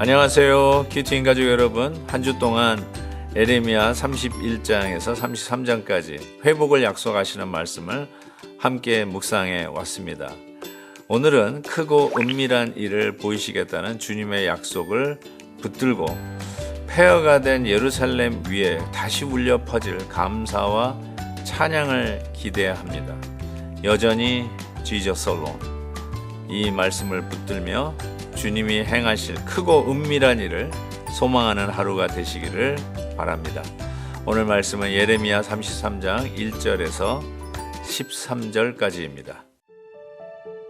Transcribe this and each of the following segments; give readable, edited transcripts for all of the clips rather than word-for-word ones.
안녕하세요. 큐티인 가족 여러분, 한 주 동안 에레미야 31장에서 33장까지 회복을 약속하시는 말씀을 함께 묵상해 왔습니다. 오늘은 크고 은밀한 일을 보이시겠다는 주님의 약속을 붙들고 폐허가 된 예루살렘 위에 다시 울려 퍼질 감사와 찬양을 기대해야 합니다. 여전히 Jesus alone. 이 말씀을 붙들며 주님이 행하실 크고 은밀한 일을 소망하는 하루가 되시기를 바랍니다. 오늘 말씀은 예레미야 33장 1절에서 13절까지입니다.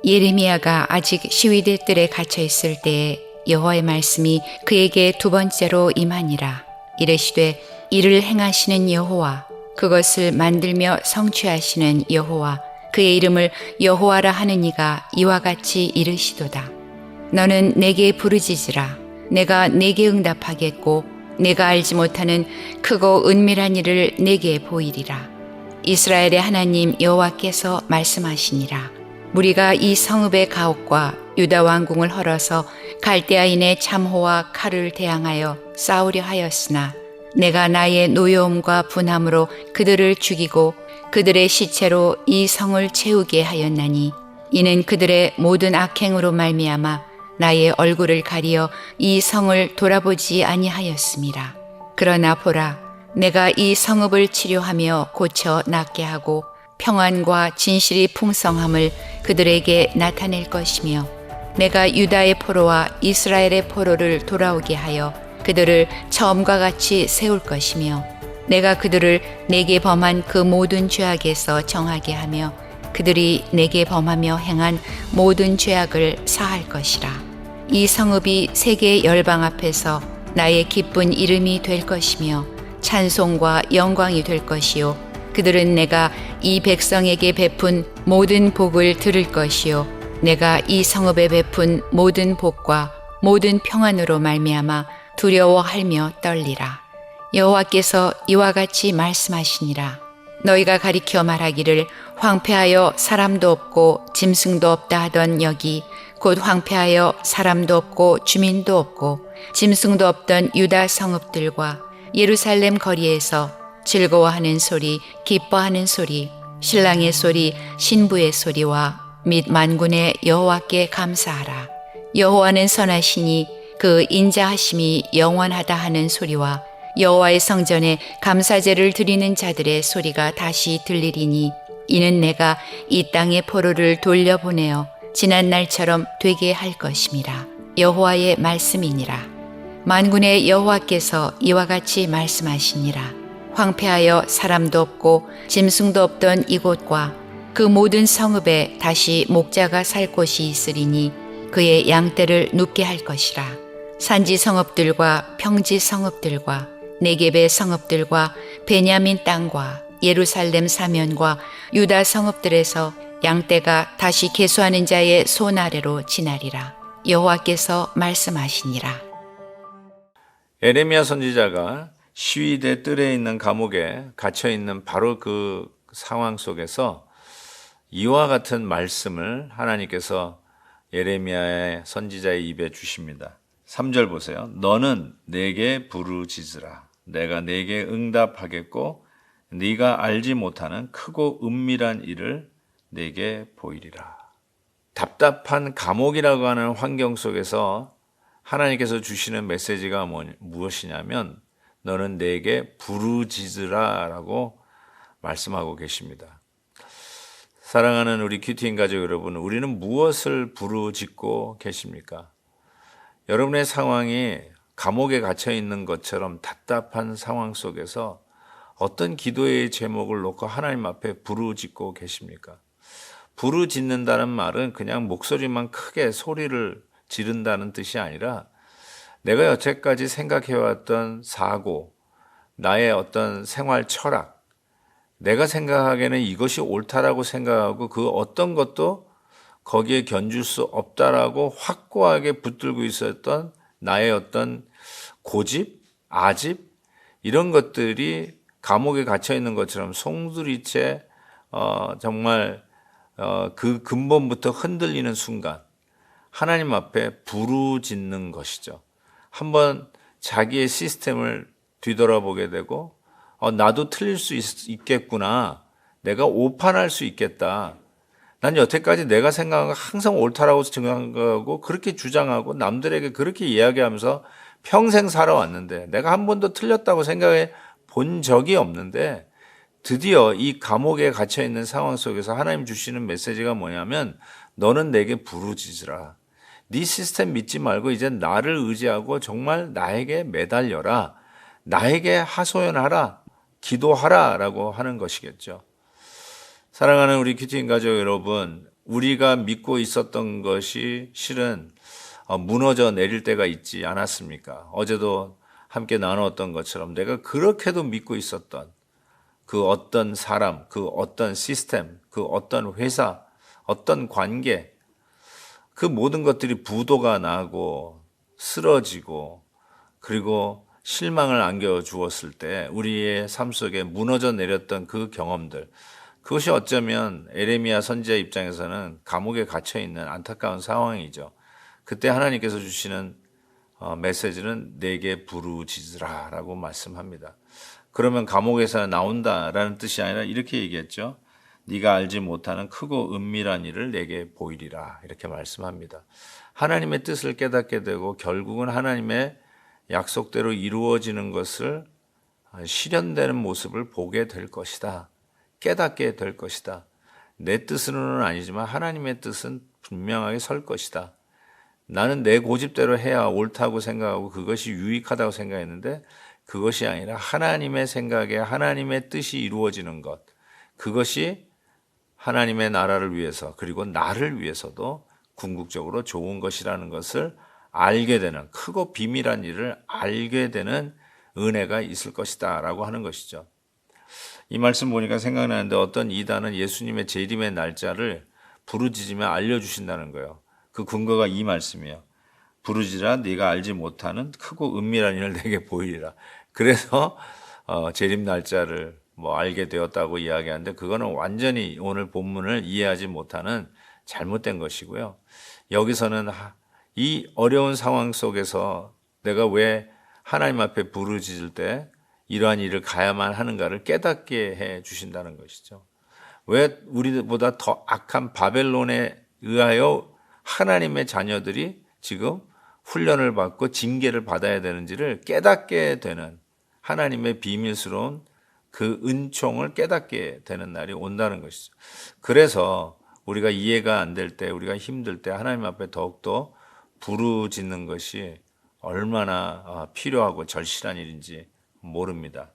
예레미야가 아직 시위대 뜰에 갇혀 있을 때에 여호와의 말씀이 그에게 두 번째로 임하니라. 이르시되 이를 행하시는 여호와, 그것을 만들며 성취하시는 여호와, 그의 이름을 여호와라 하는 이가 이와 같이 이르시도다. 너는 내게 부르짖으라. 내가 내게 응답하겠고 내가 알지 못하는 크고 은밀한 일을 내게 보이리라. 이스라엘의 하나님 여호와께서 말씀하시니라. 무리가 이 성읍의 가옥과 유다 왕궁을 헐어서 갈대아인의 참호와 칼을 대항하여 싸우려 하였으나 내가 나의 노여움과 분함으로 그들을 죽이고 그들의 시체로 이 성을 채우게 하였나니 이는 그들의 모든 악행으로 말미암아 나의 얼굴을 가리어 이 성을 돌아보지 아니하였음이라. 그러나 보라, 내가 이 성읍을 치료하며 고쳐 낫게 하고 평안과 진실이 풍성함을 그들에게 나타낼 것이며 내가 유다의 포로와 이스라엘의 포로를 돌아오게 하여 그들을 처음과 같이 세울 것이며 내가 그들을 내게 범한 그 모든 죄악에서 정하게 하며 그들이 내게 범하며 행한 모든 죄악을 사할 것이라. 이 성읍이 세계 열방 앞에서 나의 기쁜 이름이 될 것이며 찬송과 영광이 될 것이요 그들은 내가 이 백성에게 베푼 모든 복을 들을 것이요 내가 이 성읍에 베푼 모든 복과 모든 평안으로 말미암아 두려워하며 떨리라. 여호와께서 이와 같이 말씀하시니라. 너희가 가리켜 말하기를 황폐하여 사람도 없고 짐승도 없다 하던 여기 곧 황폐하여 사람도 없고 주민도 없고 짐승도 없던 유다 성읍들과 예루살렘 거리에서 즐거워하는 소리, 기뻐하는 소리, 신랑의 소리, 신부의 소리와 및 만군의 여호와께 감사하라. 여호와는 선하시니 그 인자하심이 영원하다 하는 소리와 여호와의 성전에 감사제를 드리는 자들의 소리가 다시 들리리니 이는 내가 이 땅의 포로를 돌려보내어 지난 날처럼 되게 할 것임이라. 여호와의 말씀이니라. 만군의 여호와께서 이와 같이 말씀하시니라. 황폐하여 사람도 없고 짐승도 없던 이곳과 그 모든 성읍에 다시 목자가 살 곳이 있으리니 그의 양떼를 눕게 할 것이라. 산지 성읍들과 평지 성읍들과 네겝의 성읍들과 베냐민 땅과 예루살렘 사면과 유다 성읍들에서 양떼가 다시 계수하는 자의 손 아래로 지나리라. 여호와께서 말씀하시니라. 에레미야 선지자가 시위대 뜰에 있는 감옥에 갇혀 있는 바로 그 상황 속에서 이와 같은 말씀을 하나님께서 에레미야의 선지자의 입에 주십니다. 3절 보세요. 너는 내게 부르짖으라. 내가 내게 응답하겠고 네가 알지 못하는 크고 은밀한 일을 내게 보이리라. 답답한 감옥이라고 하는 환경 속에서 하나님께서 주시는 메시지가 무엇이냐면 너는 내게 부르짖으라 라고 말씀하고 계십니다. 사랑하는 우리 큐티인 가족 여러분, 우리는 무엇을 부르짖고 계십니까? 여러분의 상황이 감옥에 갇혀 있는 것처럼 답답한 상황 속에서 어떤 기도의 제목을 놓고 하나님 앞에 부르짖고 계십니까? 부르짖는다는 말은 그냥 목소리만 크게 소리를 지른다는 뜻이 아니라 내가 여태까지 생각해왔던 사고, 나의 어떤 생활 철학, 내가 생각하기에는 이것이 옳다라고 생각하고 그 어떤 것도 거기에 견줄 수 없다라고 확고하게 붙들고 있었던 나의 어떤 고집, 아집 이런 것들이 감옥에 갇혀 있는 것처럼 송두리째 정말 그 근본부터 흔들리는 순간 하나님 앞에 부르짖는 것이죠. 한번 자기의 시스템을 뒤돌아보게 되고 나도 틀릴 수 있겠구나. 내가 오판할 수 있겠다. 난 여태까지 내가 생각한 거 항상 옳다라고 생각하고 그렇게 주장하고 남들에게 그렇게 이야기하면서 평생 살아왔는데 내가 한 번도 틀렸다고 생각해 본 적이 없는데 드디어 이 감옥에 갇혀 있는 상황 속에서 하나님 주시는 메시지가 뭐냐면 너는 내게 부르짖으라. 네 시스템 믿지 말고 이제 나를 의지하고 정말 나에게 매달려라. 나에게 하소연하라. 기도하라 라고 하는 것이겠죠. 사랑하는 우리 큐티인 가족 여러분, 우리가 믿고 있었던 것이 실은 무너져 내릴 때가 있지 않았습니까? 어제도 함께 나누었던 것처럼 내가 그렇게도 믿고 있었던 그 어떤 사람, 그 어떤 시스템, 그 어떤 회사, 어떤 관계, 그 모든 것들이 부도가 나고 쓰러지고 그리고 실망을 안겨주었을 때 우리의 삶 속에 무너져 내렸던 그 경험들, 그것이 어쩌면 에레미야 선지자 입장에서는 감옥에 갇혀 있는 안타까운 상황이죠. 그때 하나님께서 주시는 메시지는 내게 부르짖으라 라고 말씀합니다. 그러면 감옥에서 나온다라는 뜻이 아니라 이렇게 얘기했죠. 네가 알지 못하는 크고 은밀한 일을 내게 보이리라 이렇게 말씀합니다. 하나님의 뜻을 깨닫게 되고 결국은 하나님의 약속대로 이루어지는 것을 실현되는 모습을 보게 될 것이다. 깨닫게 될 것이다. 내 뜻으로는 아니지만 하나님의 뜻은 분명하게 설 것이다. 나는 내 고집대로 해야 옳다고 생각하고 그것이 유익하다고 생각했는데 그것이 아니라 하나님의 생각에 하나님의 뜻이 이루어지는 것, 그것이 하나님의 나라를 위해서 그리고 나를 위해서도 궁극적으로 좋은 것이라는 것을 알게 되는, 크고 비밀한 일을 알게 되는 은혜가 있을 것이다 라고 하는 것이죠. 이 말씀 보니까 생각나는데 어떤 이단은 예수님의 재림의 날짜를 부르짖으며 알려주신다는 거예요. 그 근거가 이 말씀이에요. 부르짖으라 네가 알지 못하는 크고 은밀한 일을 내게 보이리라. 그래서 재림 날짜를 알게 되었다고 이야기하는데 그거는 완전히 오늘 본문을 이해하지 못하는 잘못된 것이고요. 여기서는 이 어려운 상황 속에서 내가 왜 하나님 앞에 부르짖을 때 이러한 일을 가야만 하는가를 깨닫게 해 주신다는 것이죠. 왜 우리보다 더 악한 바벨론에 의하여 하나님의 자녀들이 지금 훈련을 받고 징계를 받아야 되는지를 깨닫게 되는 하나님의 비밀스러운 그 은총을 깨닫게 되는 날이 온다는 것이죠. 그래서 우리가 이해가 안 될 때, 우리가 힘들 때 하나님 앞에 더욱더 부르짖는 것이 얼마나 필요하고 절실한 일인지 모릅니다.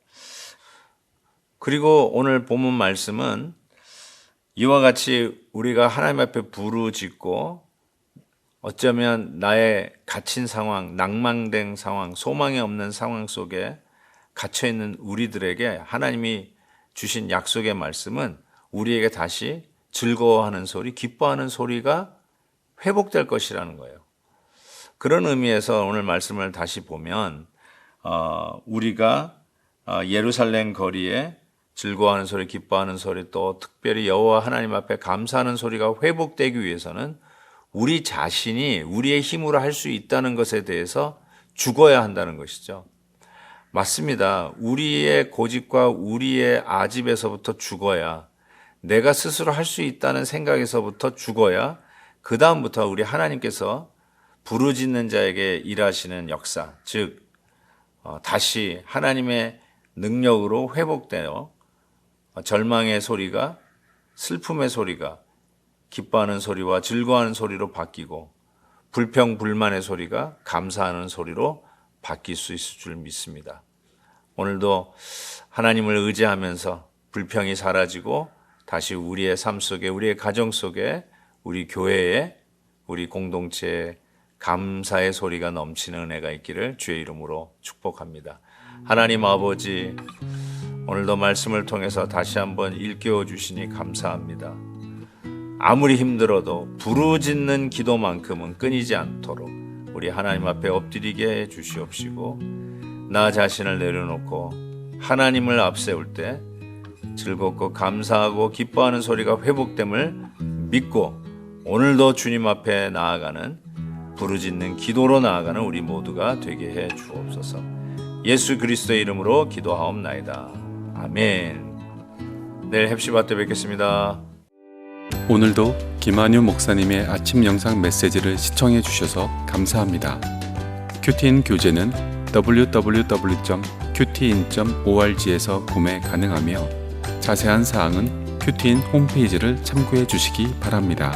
그리고 오늘 본문 말씀은 이와 같이 우리가 하나님 앞에 부르짖고 어쩌면 나의 갇힌 상황, 낭망된 상황, 소망이 없는 상황 속에 갇혀있는 우리들에게 하나님이 주신 약속의 말씀은 우리에게 다시 즐거워하는 소리, 기뻐하는 소리가 회복될 것이라는 거예요. 그런 의미에서 오늘 말씀을 다시 보면 우리가 예루살렘 거리에 즐거워하는 소리, 기뻐하는 소리, 또 특별히 여호와 하나님 앞에 감사하는 소리가 회복되기 위해서는 우리 자신이 우리의 힘으로 할 수 있다는 것에 대해서 죽어야 한다는 것이죠. 맞습니다. 우리의 고집과 우리의 아집에서부터 죽어야, 내가 스스로 할 수 있다는 생각에서부터 죽어야 그 다음부터 우리 하나님께서 부르짖는 자에게 일하시는 역사, 즉 다시 하나님의 능력으로 회복되어 절망의 소리가 슬픔의 소리가 기뻐하는 소리와 즐거워하는 소리로 바뀌고 불평 불만의 소리가 감사하는 소리로 바뀔 수 있을 줄 믿습니다. 오늘도 하나님을 의지하면서 불평이 사라지고 다시 우리의 삶 속에, 우리의 가정 속에, 우리 교회에, 우리 공동체에 감사의 소리가 넘치는 은혜가 있기를 주의 이름으로 축복합니다. 하나님 아버지, 오늘도 말씀을 통해서 다시 한번 일깨워 주시니 감사합니다. 아무리 힘들어도 부르짖는 기도만큼은 끊이지 않도록 우리 하나님 앞에 엎드리게 해 주시옵시고, 나 자신을 내려놓고 하나님을 앞세울 때 즐겁고 감사하고 기뻐하는 소리가 회복됨을 믿고 오늘도 주님 앞에 나아가는 부르짖는 기도로 나아가는 우리 모두가 되게 해 주옵소서. 예수 그리스도의 이름으로 기도하옵나이다. 아멘. 내일 헵시바 때 뵙겠습니다. 오늘도 김한유 목사님의 아침 영상 메시지를 시청해 주셔서 감사합니다. 큐티인 교재는 www.qtin.org에서 구매 가능하며 자세한 사항은 큐티인 홈페이지를 참고해 주시기 바랍니다.